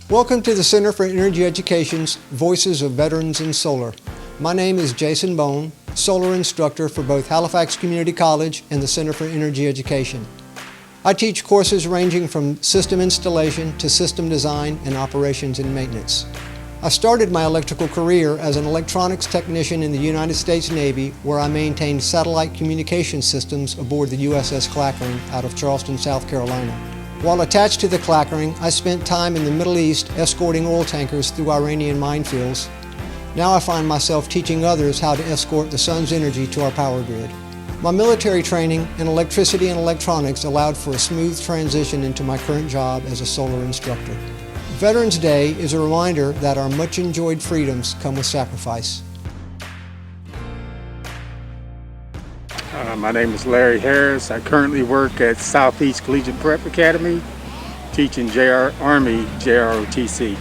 Welcome to the Center for Energy Education's Voices of Veterans in Solar. My name is Jason Bone, solar instructor for both Halifax Community College and the Center for Energy Education. I teach courses ranging from system installation to system design and operations and maintenance. I started my electrical career as an electronics technician in the United States Navy, where I maintained satellite communication systems aboard the USS Clackering out of Charleston, South Carolina. While attached to the Clackering, I spent time in the Middle East escorting oil tankers through Iranian minefields. Now I find myself teaching others how to escort the sun's energy to our power grid. My military training in electricity and electronics allowed for a smooth transition into my current job as a solar instructor. Veterans Day is a reminder that our much enjoyed freedoms come with sacrifice. My name is Larry Harris. I currently work at Southeast Collegiate Prep Academy, teaching Army JROTC.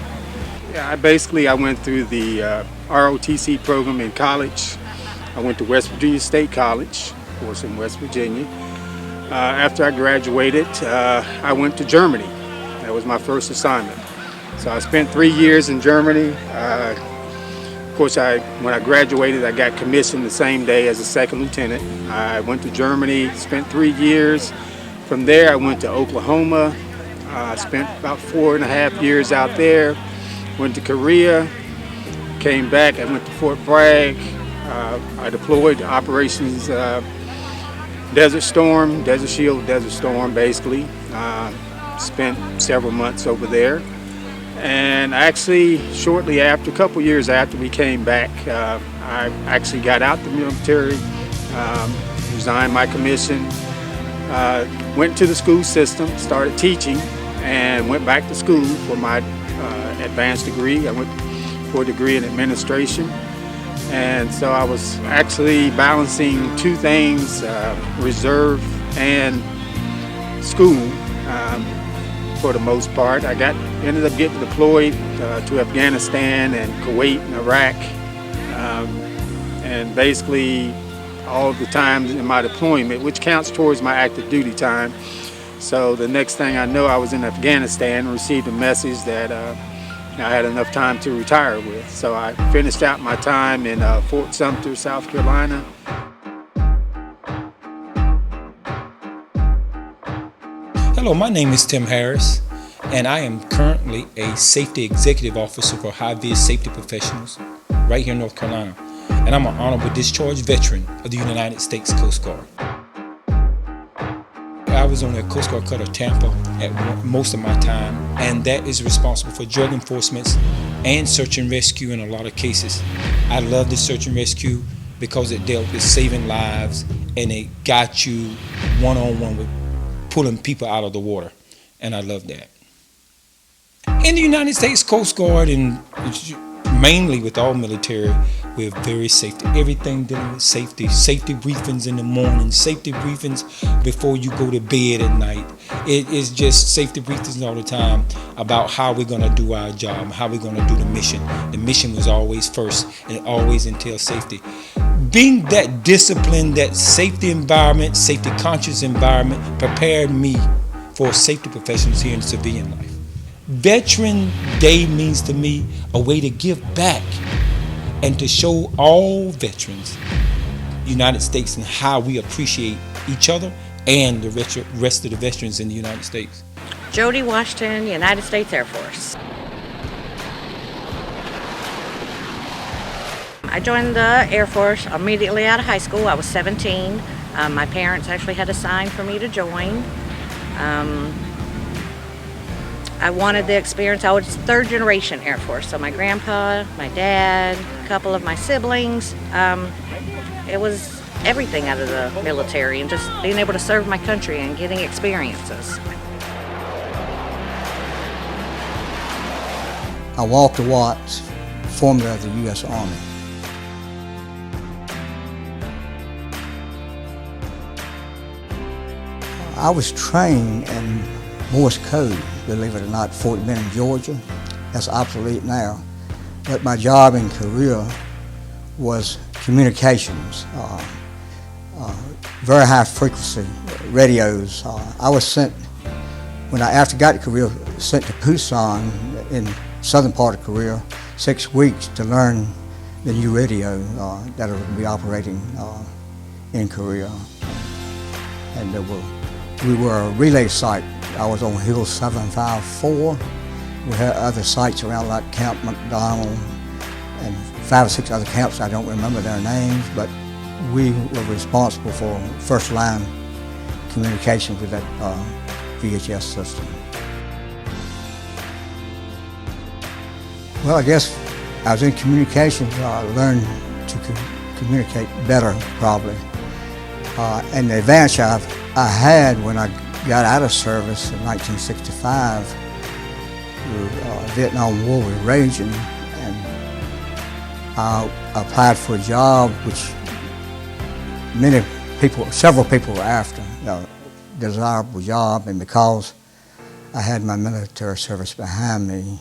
I went through the ROTC program in college. I went to West Virginia State College, of course in West Virginia. After I graduated, I went to Germany. That was my first assignment. So I spent 3 years in Germany. Of course, when I graduated, I got commissioned the same day as a second lieutenant. I went to Germany, spent 3 years. From there, I went to Oklahoma. Spent about 4.5 years out there. Went to Korea, came back. I went to Fort Bragg. I deployed operations Desert Storm, Desert Shield, Desert Storm, basically. Spent several months over there. And actually, shortly after, a couple years after we came back, I actually got out the military, resigned my commission, went to the school system, started teaching, and went back to school for my advanced degree. I went for a degree in administration. And so I was actually balancing two things, reserve and school. For the most part, I ended up getting deployed to Afghanistan and Kuwait and Iraq, and basically all of the time in my deployment, which counts towards my active duty time. So the next thing I know, I was in Afghanistan and received a message that I had enough time to retire with. So I finished out my time in Fort Sumter, South Carolina. Hello, my name is Tim Harris, and I am currently a Safety Executive Officer for High-Vis Safety Professionals right here in North Carolina. And I'm an honorable discharged veteran of the United States Coast Guard. I was on the Coast Guard cutter Tampa at most of my time, and that is responsible for drug enforcement and search and rescue in a lot of cases. I love the search and rescue because it dealt with saving lives, and it got you one-on-one with pulling people out of the water, and I love that. In the United States Coast Guard, and mainly with all military, we're very safety. Everything dealing with safety. Safety briefings in the morning, safety briefings before you go to bed at night. It is just safety briefings all the time about how we're going to do our job, how we're going to do the mission. The mission was always first, and it always entails safety. Being that disciplined, that safety environment, safety conscious environment prepared me for safety professionals here in civilian life. Veteran Day means to me a way to give back and to show all veterans, United States, and how we appreciate each other and the rest of the veterans in the United States. Jody Washington, United States Air Force. I joined the Air Force immediately out of high school. I was 17. My parents actually had a sign for me to join. I wanted the experience. I was third generation Air Force, so my grandpa, my dad, a couple of my siblings. It was everything out of the military, and just being able to serve my country and getting experiences. I Walter Watts, formula of the U.S. Army. I was trained in Morse code, believe it or not, Fort Benning, Georgia. That's obsolete now. But my job in Korea was communications, very high frequency radios. I was sent, after I got to Korea, sent to Busan in southern part of Korea, 6 weeks to learn the new radio that will be operating in Korea. And we were a relay site. I was on Hill 754. We had other sites around like Camp McDonald and 5 or 6 other camps. I don't remember their names, but we were responsible for first line communication with that VHF system. Well, I guess I was in communications. I learned to communicate better, probably. And the advantage I had when I got out of service in 1965, the Vietnam War was raging, and I applied for a job which several people were after, a desirable job, and because I had my military service behind me,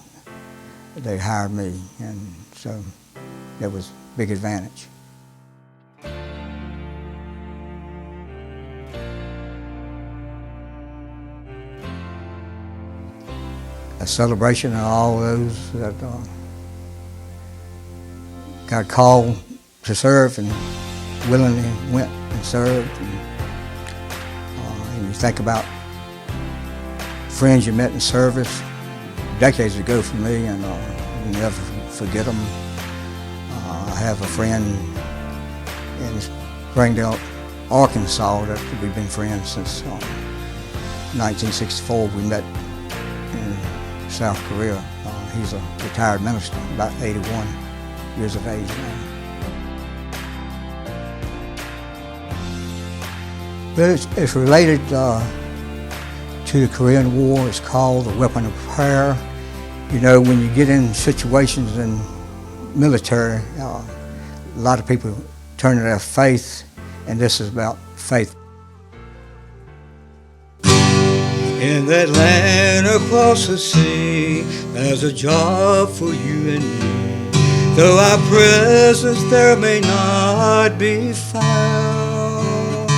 they hired me, and so that was a big advantage. A celebration of all those that got called to serve and willingly went and served. And you think about friends you met in service decades ago for me, and you never forget them. I have a friend in Springdale, Arkansas, that we've been friends since 1964. We met in South Korea. He's a retired minister, about 81 years of age now. But it's related to the Korean War. It's called the weapon of prayer. You know, when you get in situations in military, a lot of people turn to their faith, and this is about faith. In that land across the sea, there's a job for you and me. Though our presence there may not be found,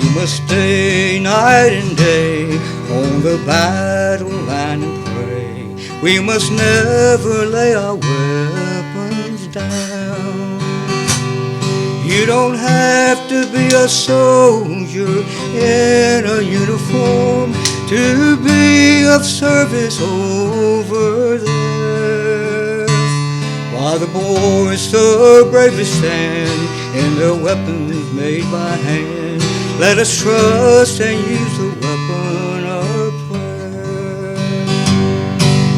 we must stay night and day on the battle line and pray. We must never lay our weapons down. You don't have to be a soldier in a uniform to be of service over there. While the boys so bravely stand in their weapons made by hand, let us trust and use the weapon of prayer.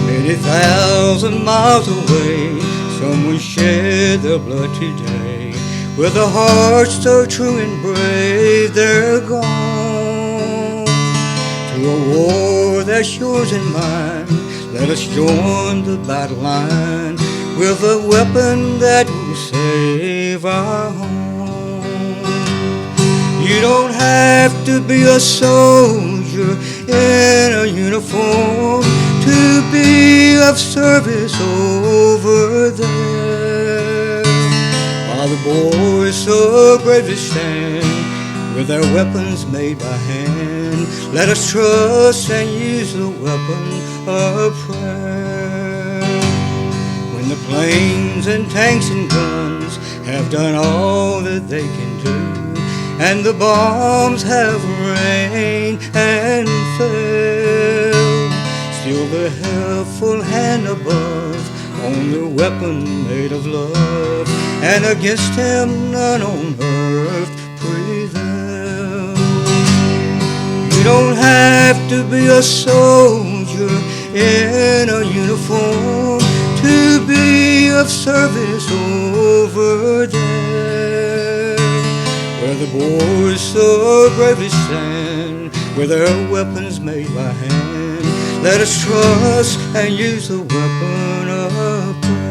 Many thousand miles away, someone shed their blood today. With a heart so true and brave, they're gone to a war that's yours and mine. Let us join the battle line with a weapon that will save our home. You don't have to be a soldier in a uniform to be of service over there. While the boys so bravely stand with their weapons made by hand, let us trust and use the weapon of prayer. When the planes and tanks and guns have done all that they can do, and the bombs have rained and fell, still the helpful hand above on the weapon made of love, and against him none on earth prevail. You don't have to be a soldier in a uniform to be of service over there, where the boys so bravely stand with their weapons made by hand. Let us trust and use the weapon of prayer.